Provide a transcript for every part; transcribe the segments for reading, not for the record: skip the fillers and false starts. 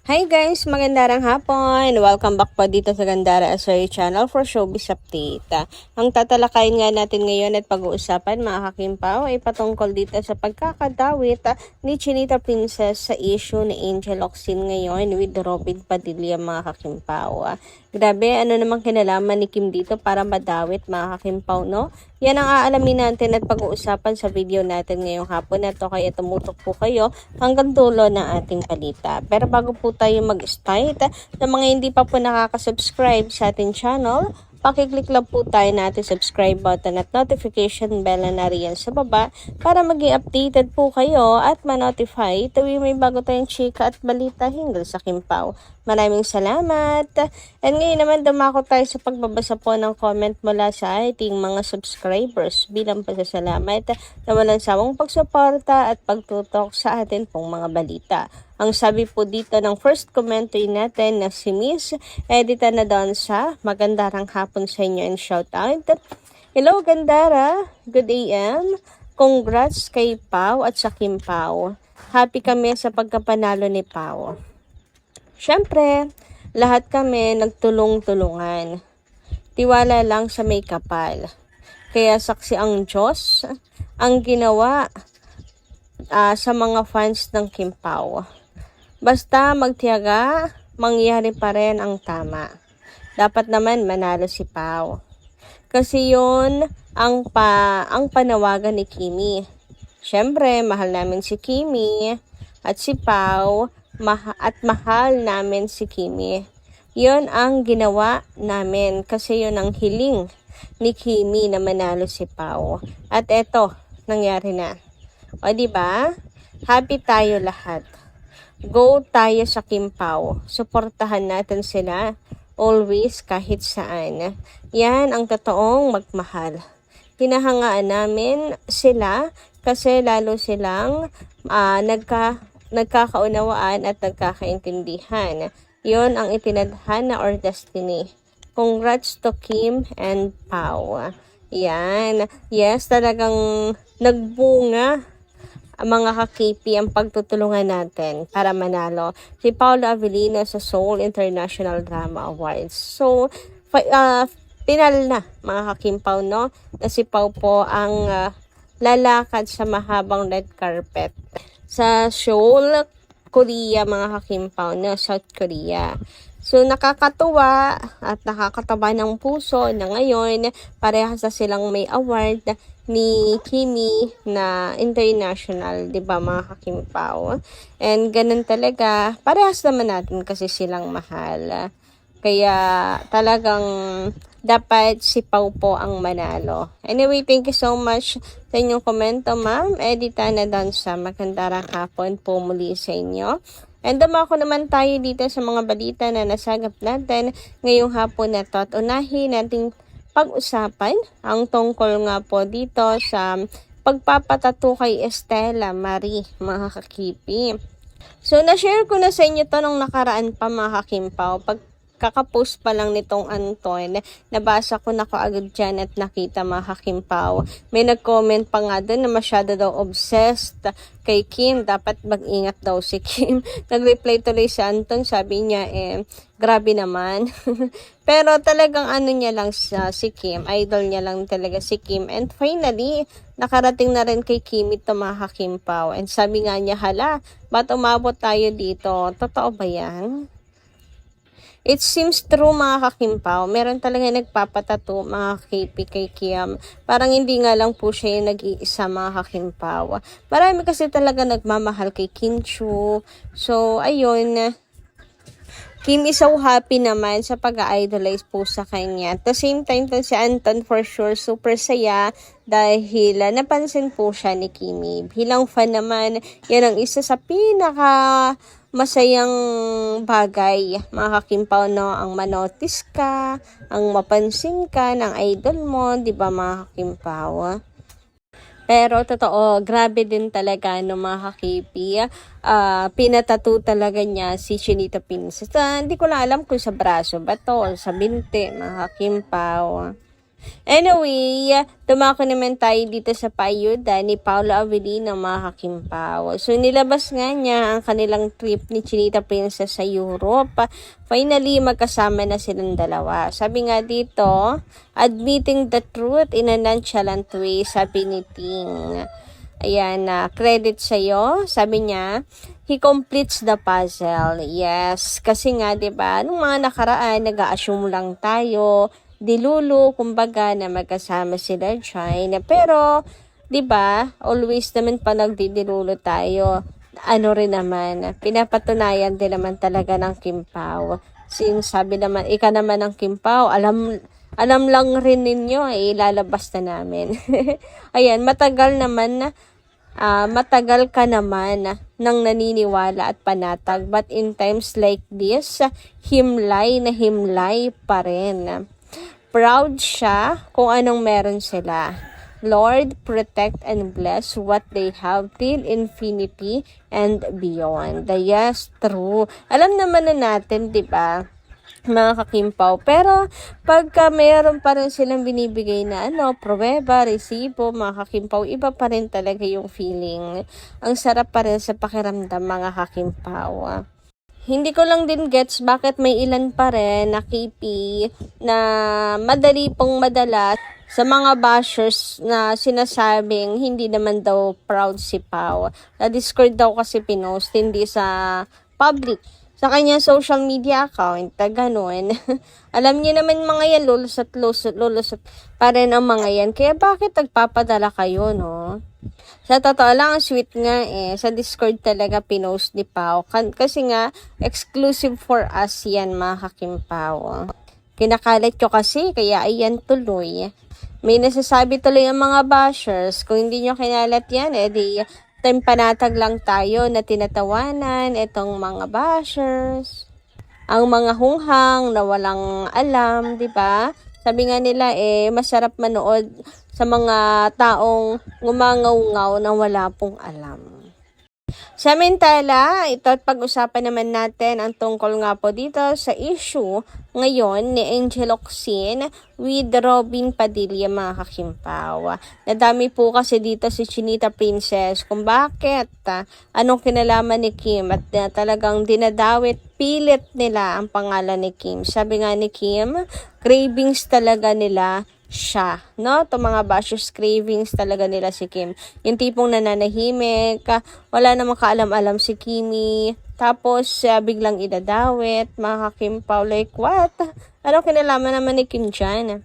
Hi guys! Magandang hapon! Welcome back po dito sa Gandara Asoy Channel for Showbiz Update. Ang tatalakayin nga natin ngayon at pag-uusapan mga kakimpaw ay patungkol dito sa pagkakadawit ni Chinita Princess sa issue ni Angel Locsin ngayon with Robin Padilla mga kakimpaw. Grabe, ano namang kinalaman ni Kim dito para madawit mga kakimpaw, no? Yan ang aalamin natin at pag-uusapan sa video natin ngayong hapon na to, kaya tumutok po kayo hanggang dulo ng ating balita. Pero bago po tayo mag-start, sa mga hindi pa po nakaka-subscribe sa ating channel, pakiclick lang po tayo na ating subscribe button at notification bell na nariyan sa baba para maging updated po kayo at ma-notify tuwing may bago tayong chika at balita hinggil sa Kimpaw. Maraming salamat! And ngayon naman dumako tayo sa pagbabasa po ng comment mula sa ating mga subscribers bilang pasasalamat na walang sawang pagsuporta at pagtutok sa atin pong mga balita. Ang sabi po dito ng first commenter natin na si Miss Edita Nadonsa, magandang hapon sa inyo and shout out. Hello Gandara, good AM. Congrats kay Pau at sa Kim Pau. Happy kami sa pagkapanalo ni Pau. Siyempre, lahat kami nagtulong-tulungan. Tiwala lang sa may kapal. Kaya saksi ang Diyos ang ginawa sa mga fans ng Kim Pau. Basta magtiyaga, mangyari pa rin ang tama. Dapat naman manalo si Pau. Kasi yun ang panawagan ni Kimi. Siyempre, mahal namin si Kimi at si Pau at mahal namin si Kimi. Yun ang ginawa namin kasi yun ang hiling ni Kimi na manalo si Pau. At eto, nangyari na. O diba? Happy tayo lahat. Go tayo sa Kim Pau. Suportahan natin sila always kahit saan. Yan ang totoong magmahal. Hinahangaan namin sila kasi lalo silang nagkakaunawaan at nagkakaintindihan. Yon ang itinadhana or destiny. Congrats to Kim and Pau. Yan. Yes, talagang nagbunga ang mga kakipi ang pagtutulungan natin para manalo si Paolo Avellino sa Seoul International Drama Awards. So, final na mga kakimpaw, no? Na si Pau po ang lalakad sa mahabang red carpet sa Seoul, Korea mga kakimpaw, no? South Korea. So, nakakatuwa at nakakataba ng puso na ngayon parehas na silang may award ni Kimi na international, di ba mga kakimpaw? And ganun talaga, parehas naman natin kasi silang mahal. Kaya talagang dapat si Pau po ang manalo. Anyway, thank you so much sa inyong komento, ma'am. Edita Nadonsa, magandang hapon po muli sa inyo. And dumako naman tayo dito sa mga balita na nasagap natin ngayong hapon na to. At unahin nating pag-usapan ang tungkol nga po dito sa pagpapatato kay Estela Marie, mga kakipi. So, na-share ko na sa inyo to nung nakaraan pa mga kakimpaw. Kakapost pa lang nitong Anton, nabasa ko na kaagad dyan at nakita mga kakimpaw. May nag-comment pa nga doon na masyado daw obsessed kay Kim. Dapat mag-ingat daw si Kim. Nag-reply tuloy si Anton, sabi niya grabe naman. Pero talagang ano niya lang si Kim, idol niya lang talaga si Kim. And finally, nakarating na rin kay Kim ito mga kakimpaw. And sabi nga niya, hala, ba't umabot tayo dito? Totoo ba yan? It seems true mga kakimpaw, meron talaga nagpapatato mga kakipi kay Kim. Parang hindi nga lang po siya yung nag-iisa mga kakimpaw. Marami kasi talaga nagmamahal kay Kim Chiu. So ayun, Kim is so happy naman sa pag-idolize po sa kanya. At the same time, si Anton for sure super saya dahil napansin po siya ni Kimi. Bilang fan naman, yan ang isa sa masayang bagay, mga kakimpaw, no? Ang manotice ka, ang mapansin ka ng idol mo, di ba mga kakimpaw? Pero totoo, grabe din talaga no mga kakipi. Pinatato talaga niya si Chinita Princess. Hindi ko lang alam kung sa braso ba to o sa binti, mga kakimpaw. Anyway, dumako naman tayo dito sa paayuda ni Paolo Avellino, mga kakimpaw. So, nilabas nga niya ang kanilang trip ni Chinita Princess sa Europe. Finally, magkasama na silang dalawa. Sabi nga dito, admitting the truth in a nonchalant way, sabi ni Ting. Ayan, credit sa'yo. Sabi niya, he completes the puzzle. Yes, kasi nga, 'di ba, nung mga nakaraan, nag-a-assume lang tayo, dilulu, kumbaga, na magkasama sila China. Pero, 'di ba, always naman pa nagdidilulo tayo. Ano rin naman, pinapatunayan din naman talaga ng Kim Pao. Sinasabi naman, ika naman ng Kim Pao, alam lang rin ninyo, ilalabas na namin. Ayan, matagal ka naman nang naniniwala at panatag, but in times like this, himlay pa rin. Proud siya kung anong meron sila. Lord, protect and bless what they have till infinity and beyond. Yes, true. Alam naman na natin, di ba, mga kakimpaw. Pero, pagka mayroon pa rin silang binibigay na pruweba, resibo, mga kakimpaw, iba pa rin talaga yung feeling. Ang sarap pa rin sa pakiramdam, mga kakimpaw. Hindi ko lang din gets bakit may ilan pa rin na KP na madali pong madala sa mga bashers na sinasabing hindi naman daw proud si Pao. Na Discord daw kasi pinost, hindi sa public. Sa kanya social media account, ganun. Alam niyo naman mga yan, lulusot pa rin ang mga yan. Kaya bakit nagpapadala kayo, no? Sa totoo lang, ang sweet nga sa Discord talaga pinost ni Pao. Kasi nga, exclusive for us yan, mga kakimpaw. Kinakalat ko kasi, kaya ayan tuloy. May nasasabi tuloy ang mga bashers, kung hindi nyo kinalat yan, di time panatag lang tayo na tinatawanan itong mga bashers. Ang mga hunghang na walang alam, di ba? Sabi nga nila masarap manood sa mga taong ngumangaw-ngaw na wala pong alam. Samantala, ito at pag-usapan naman natin ang tungkol nga po dito sa issue ngayon ni Angel Locsin with Robin Padilla, mga kakimpaw. Nadami po kasi dito si Chinita Princess kung bakit, anong kinalaman ni Kim at talagang dinadawit, pilit nila ang pangalan ni Kim. Sabi nga ni Kim, cravings talaga nila siya, no? Itong mga bashers, cravings talaga nila si Kim. Yung tipong nananahimik, wala namang kaalam-alam si Kimi, tapos biglang idadawit, mga kakimpaw, like what? Ano kinalaman naman ni Kim dyan?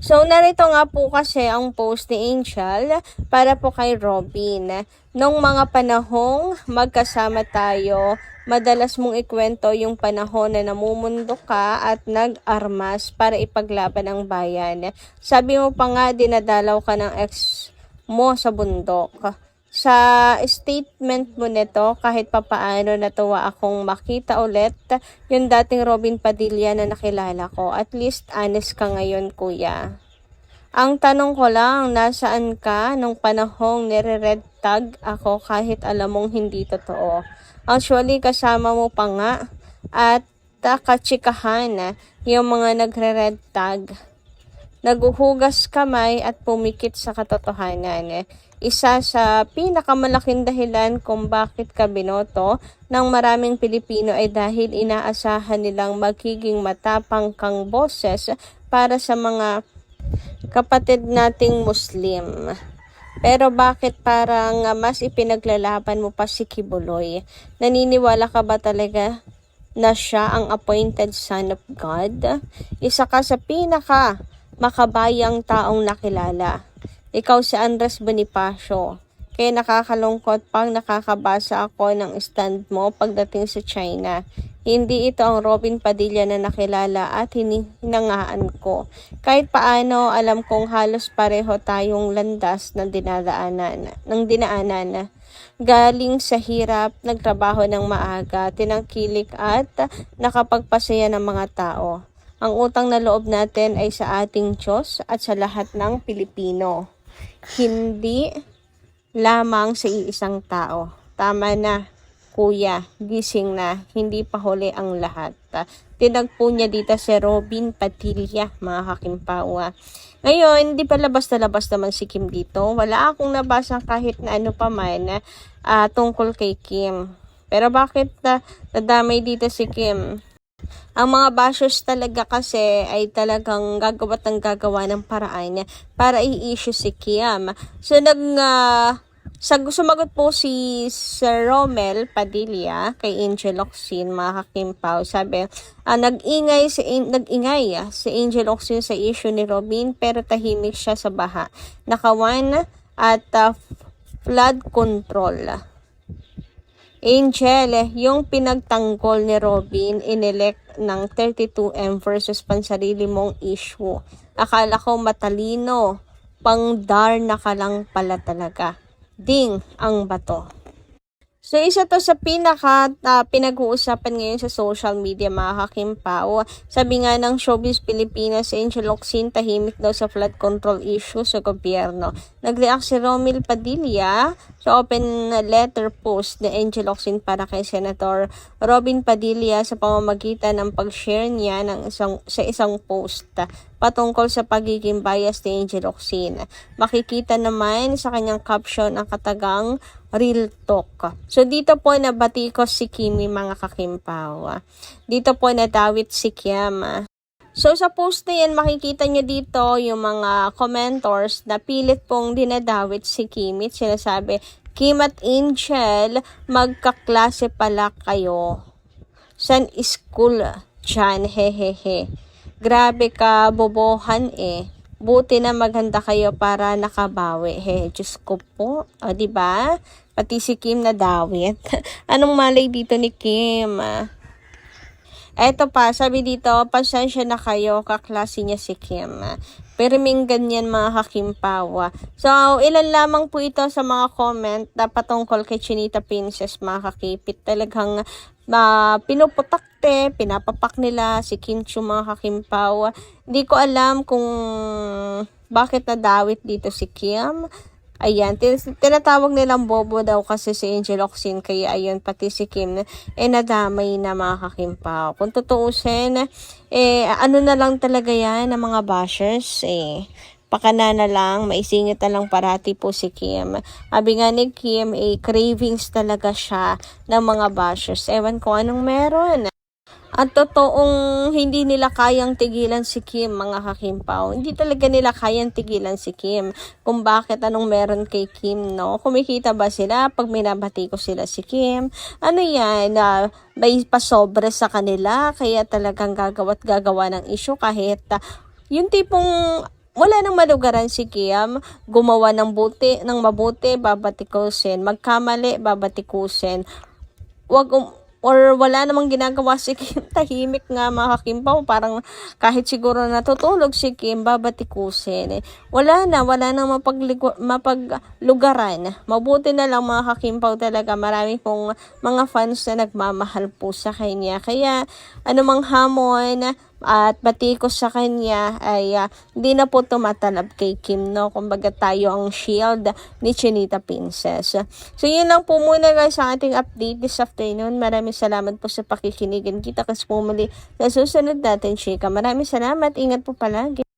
So, narito nga po kasi ang post ni Angel para po kay Robin. Nung mga panahong magkasama tayo, madalas mong ikwento yung panahon na namumundo ka at nag-armas para ipaglaban ang bayan. Sabi mo pa nga, dinadalaw ka ng ex mo sa bundok. Sa statement mo nito, kahit papaano natuwa akong makita ulit yung dating Robin Padilla na nakilala ko. At least honest ka ngayon, kuya. Ang tanong ko lang, nasaan ka nung panahong nire-red tag ako kahit alam mong hindi totoo? Actually, kasama mo pa nga at katsikahan yung mga nagre-red tag. Naguhugas kamay at pumikit sa katotohanan. Isa sa pinakamalaking dahilan kung bakit ka binoto ng maraming Pilipino ay dahil inaasahan nilang magiging matapang kang boses para sa mga kapatid nating Muslim. Pero bakit parang mas ipinaglalaban mo pa si Kibuloy? Naniniwala ka ba talaga na siya ang appointed son of God? Isa ka sa pinaka makabayang taong nakilala. Ikaw si Andres Bonifacio. Kaya nakakalungkot pang nakakabasa ako ng stand mo pagdating sa China. Hindi ito ang Robin Padilla na nakilala at hinangaan ko. Kahit paano, alam kong halos pareho tayong landas ng dinaanan. Galing sa hirap, nagtrabaho ng maaga, tinangkilik at nakapagpasaya ng mga tao. Ang utang na loob natin ay sa ating Diyos at sa lahat ng Pilipino. Hindi lamang sa iisang tao. Tama na. kuya, gising na, hindi pa huli ang lahat. Tinagpo niya dito si Robin Padilla, mga kakimpawa. Ngayon, hindi pa labas na labas naman si Kim dito. Wala akong nabasa kahit na ano pa man tungkol kay Kim. Pero bakit nadamay dito si Kim? Ang mga bashers talaga kasi ay talagang gagawa't ng gagawa ng paraan para i-issue si Kim. So, sumagot po si Sir Romel Padilla kay Angel Locsin, mga kakimpaw. Sabi, nag-ingay si Angel Locsin sa issue ni Robin pero tahimik siya sa baha. Nakawan at flood control. Angel, yung pinagtanggol ni Robin, inelect ng 32M versus pansarili mong issue. Akala ko matalino, pang-dar na ka lang pala talaga. Ding ang bato. So, isa to sa pinag-uusapan ngayon sa social media, mga kakimpaw. Sabi nga ng Showbiz Pilipinas, Angel Locsin tahimik daw sa flood control issue sa gobyerno. Nag-react si Romel Padilla sa open letter post ni Angel Locsin para kay Senator Robin Padilla sa pamamagitan ng pag-share niya sa isang post patungkol sa pagiging bias ni Angel Locsin. Makikita naman sa kanyang caption ang katagang Real Talk. So, dito po nabatikos si Kimi, mga kakimpaw. Dito po nadawit si Kim. So, sa post na yan, makikita nyo dito yung mga commentors na pilit pong dinadawit si Kimi. Sinasabi, Kim at Angel, magkaklase pala kayo. San school dyan, hehehe. Grabe ka, bobohan eh. Buti na maghanda kayo para nakabawi. Diyos ko po. O, diba? Pati si Kim nadawit. Anong malay dito ni Kim? Eto pa, sabi dito, pasensya na kayo, kaklase niya si Kim. Pero may ganyan, mga kakimpawa. So, ilan lamang po ito sa mga comment na patungkol kay Chinita Princess, mga kakipit. Talagang pinuputakte, pinapapak nila si Kim Chiu, mga kakimpaw. Hindi ko alam kung bakit nadawit dito si Kim. Ayan, tinatawag nilang bobo daw kasi si Angel Locsin, kaya ayun, pati si Kim nadamay na, mga kakimpaw. Kung tutuusin, ano na lang talaga yan ng mga bashers, pakana na lang, maisingit na lang parati po si Kim. Sabi nga ni Kim, cravings talaga siya ng mga bashers. Ewan ko anong meron. At totoong hindi nila kayang tigilan si Kim, mga kakimpaw. Hindi talaga nila kayang tigilan si Kim. Kung bakit, anong meron kay Kim, no? Kumikita ba sila pag minabati ko sila si Kim? Ano yan? May pasobre sa kanila, kaya talagang gagawa ng issue kahit yung tipong wala nang malugaran si Kim, gumawa ng mabuti, babatikusin. Magkamali, babatikusin. Or wala namang ginagawa si Kim, tahimik nga, mga kakimpaw. Parang kahit siguro natutulog si Kim, babatikusin. Wala nang mapaglugaran. Mabuti na lang, mga kakimpaw, talaga. Marami pong mga fans na nagmamahal po sa kanya. Kaya anumang hamon at batikos sa kanya ay hindi na po tumatalab kay Kim, no? Kumbaga tayo ang shield ni Chinita Princess. So, yun lang po muna, guys, sa ating update this afternoon. Maraming salamat po sa pakikinig. Kita kasi po muli sa susunod natin, chika. Maraming salamat. Ingat po palagi.